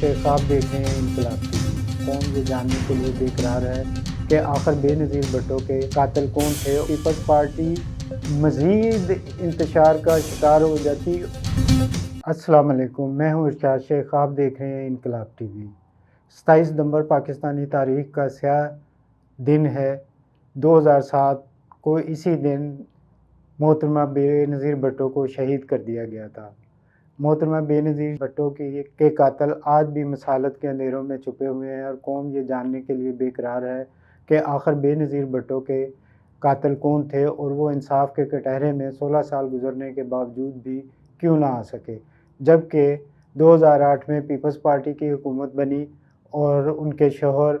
شیخ، آپ دیکھ رہے ہیں انقلاب ٹی وی۔ قوم یہ جاننے کے لیے دیکھ رہا ہے کہ آخر بے نظیر بھٹو کے قاتل کون تھے۔ پیپلز پارٹی مزید انتشار کا شکار ہو جاتی۔ السلام علیکم، میں ہوں ارشاد شیخ، آپ دیکھ رہے ہیں انقلاب ٹی وی۔ 27 دسمبر پاکستانی تاریخ کا سیاہ دن ہے۔ 2007 کو اسی دن محترمہ بے نظیر بھٹو کو شہید کر دیا گیا تھا۔ محترمہ بے نظیر بھٹو کے قاتل آج بھی مسالت کے اندھیروں میں چھپے ہوئے ہیں، اور قوم یہ جاننے کے لیے بے قرار ہے کہ آخر بے نظیر بھٹو کے قاتل کون تھے، اور وہ انصاف کے کٹہرے میں 16 سال گزرنے کے باوجود بھی کیوں نہ آ سکے، جبکہ 2008 میں پیپلز پارٹی کی حکومت بنی اور ان کے شوہر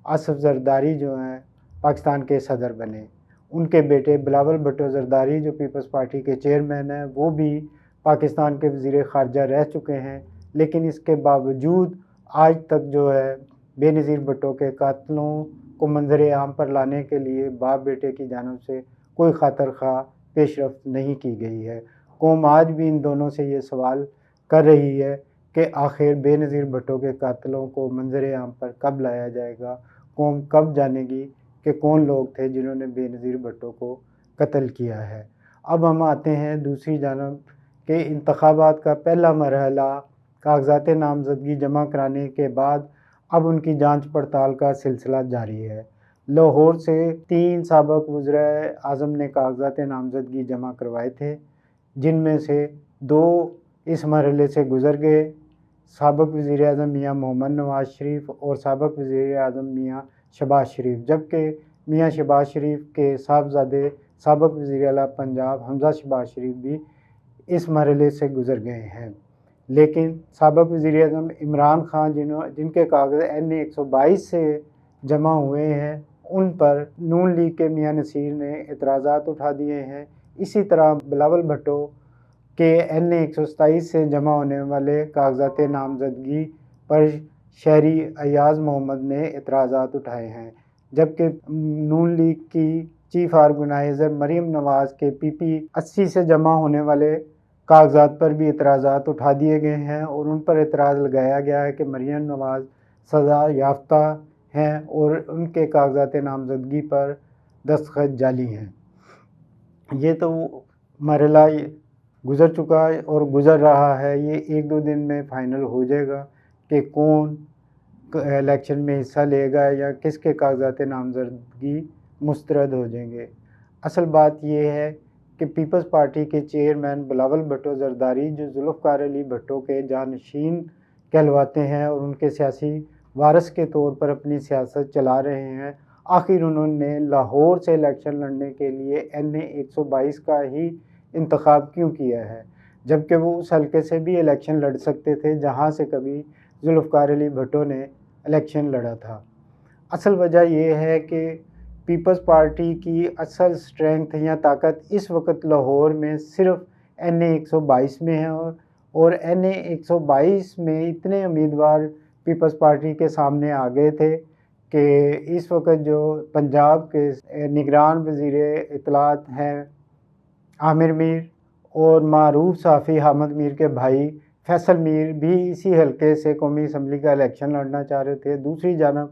آصف زرداری جو ہیں پاکستان کے صدر بنے۔ ان کے بیٹے بلاول بھٹو زرداری جو پیپلز پارٹی کے چیئرمین ہیں، وہ بھی پاکستان کے وزیر خارجہ رہ چکے ہیں، لیکن اس کے باوجود آج تک جو ہے بے نظیر بھٹو کے قاتلوں کو منظر عام پر لانے کے لیے باپ بیٹے کی جانب سے کوئی خاطر خواہ پیش رفت نہیں کی گئی ہے۔ قوم آج بھی ان دونوں سے یہ سوال کر رہی ہے کہ آخر بے نظیر بھٹو کے قاتلوں کو منظر عام پر کب لایا جائے گا۔ قوم کب جانے گی کہ کون لوگ تھے جنہوں نے بے نظیر بھٹو کو قتل کیا ہے۔ اب ہم آتے ہیں دوسری جانب کہ انتخابات کا پہلا مرحلہ کاغذات نامزدگی جمع کرانے کے بعد اب ان کی جانچ پڑتال کا سلسلہ جاری ہے۔ لاہور سے 3 سابق وزرائے اعظم نے کاغذات نامزدگی جمع کروائے تھے، جن میں سے 2 اس مرحلے سے گزر گئے، سابق وزیر اعظم میاں محمد نواز شریف اور سابق وزیر اعظم میاں شہباز شریف، جبکہ میاں شہباز شریف کے صاحبزادے سابق وزیر اعلیٰ پنجاب حمزہ شہباز شریف بھی اس مرحلے سے گزر گئے ہیں۔ لیکن سابق وزیر اعظم عمران خان جن کے کاغذ NA 122 سے جمع ہوئے ہیں، ان پر نون لیگ کے میاں نصیر نے اعتراضات اٹھا دیے ہیں۔ اسی طرح بلاول بھٹو کے NA 127 سے جمع ہونے والے کاغذات نامزدگی پر شہری ایاز محمد نے اعتراضات اٹھائے ہیں، جبکہ نون لیگ کی چیف آرگنائزر مریم نواز کے PP 80 سے جمع ہونے والے کاغذات پر بھی اعتراضات اٹھا دیے گئے ہیں، اور ان پر اعتراض لگایا گیا ہے کہ مریم نواز سزا یافتہ ہیں اور ان کے کاغذات نامزدگی پر دستخط جعلی ہیں۔ یہ تو مرحلہ گزر چکا ہے اور گزر رہا ہے، یہ 1-2 دن میں فائنل ہو جائے گا کہ کون الیکشن میں حصہ لے گا یا کس کے کاغذات نامزدگی مسترد ہو جائیں گے۔ اصل بات یہ ہے کہ پیپلز پارٹی کے چیئرمین بلاول بھٹو زرداری جو ذوالفقار علی بھٹو کے جانشین کہلواتے ہیں اور ان کے سیاسی وارث کے طور پر اپنی سیاست چلا رہے ہیں، آخر انہوں نے لاہور سے الیکشن لڑنے کے لیے NA 122 کا ہی انتخاب کیوں کیا ہے، جبکہ وہ اس حلقے سے بھی الیکشن لڑ سکتے تھے جہاں سے کبھی ذوالفقار علی بھٹو نے الیکشن لڑا تھا۔ اصل وجہ یہ ہے کہ پیپلز پارٹی کی اصل اسٹرینگتھ یا طاقت اس وقت لاہور میں صرف NA 122 میں ہے، اور NA 122 میں اتنے امیدوار پیپلز پارٹی کے سامنے آ گئے تھے کہ اس وقت جو پنجاب کے نگران وزیر اطلاعات ہیں عامر میر، اور معروف صحافی حامد میر کے بھائی فیصل میر بھی اسی حلقے سے قومی اسمبلی کا الیکشن لڑنا چاہ رہے تھے۔ دوسری جانب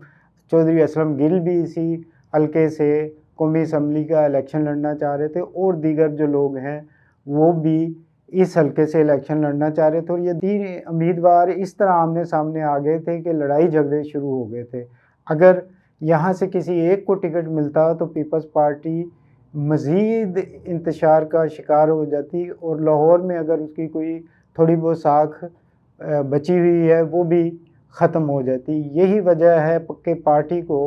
چودھری اسلم گل بھی اسی حلقے سے قومی اسمبلی کا الیکشن لڑنا چاہ رہے تھے، اور دیگر جو لوگ ہیں وہ بھی اس حلقے سے الیکشن لڑنا چاہ رہے تھے، اور یہ 3 امیدوار اس طرح آمنے سامنے آ گئے تھے کہ لڑائی جھگڑے شروع ہو گئے تھے۔ اگر یہاں سے کسی ایک کو ٹکٹ ملتا تو پیپلز پارٹی مزید انتشار کا شکار ہو جاتی، اور لاہور میں اگر اس کی کوئی تھوڑی بہت ساکھ بچی ہوئی ہے وہ بھی ختم ہو جاتی۔ یہی وجہ ہے کہ پارٹی کو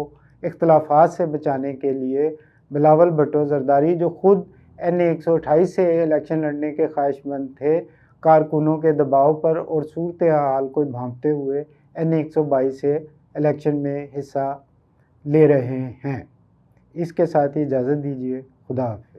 اختلافات سے بچانے کے لیے بلاول بھٹو زرداری جو خود NA 128 سے الیکشن لڑنے کے خواہش مند تھے، کارکنوں کے دباؤ پر اور صورتحال کو بھانپتے ہوئے NA 122 سے الیکشن میں حصہ لے رہے ہیں۔ اس کے ساتھ ہی اجازت دیجیے، خدا حافظ۔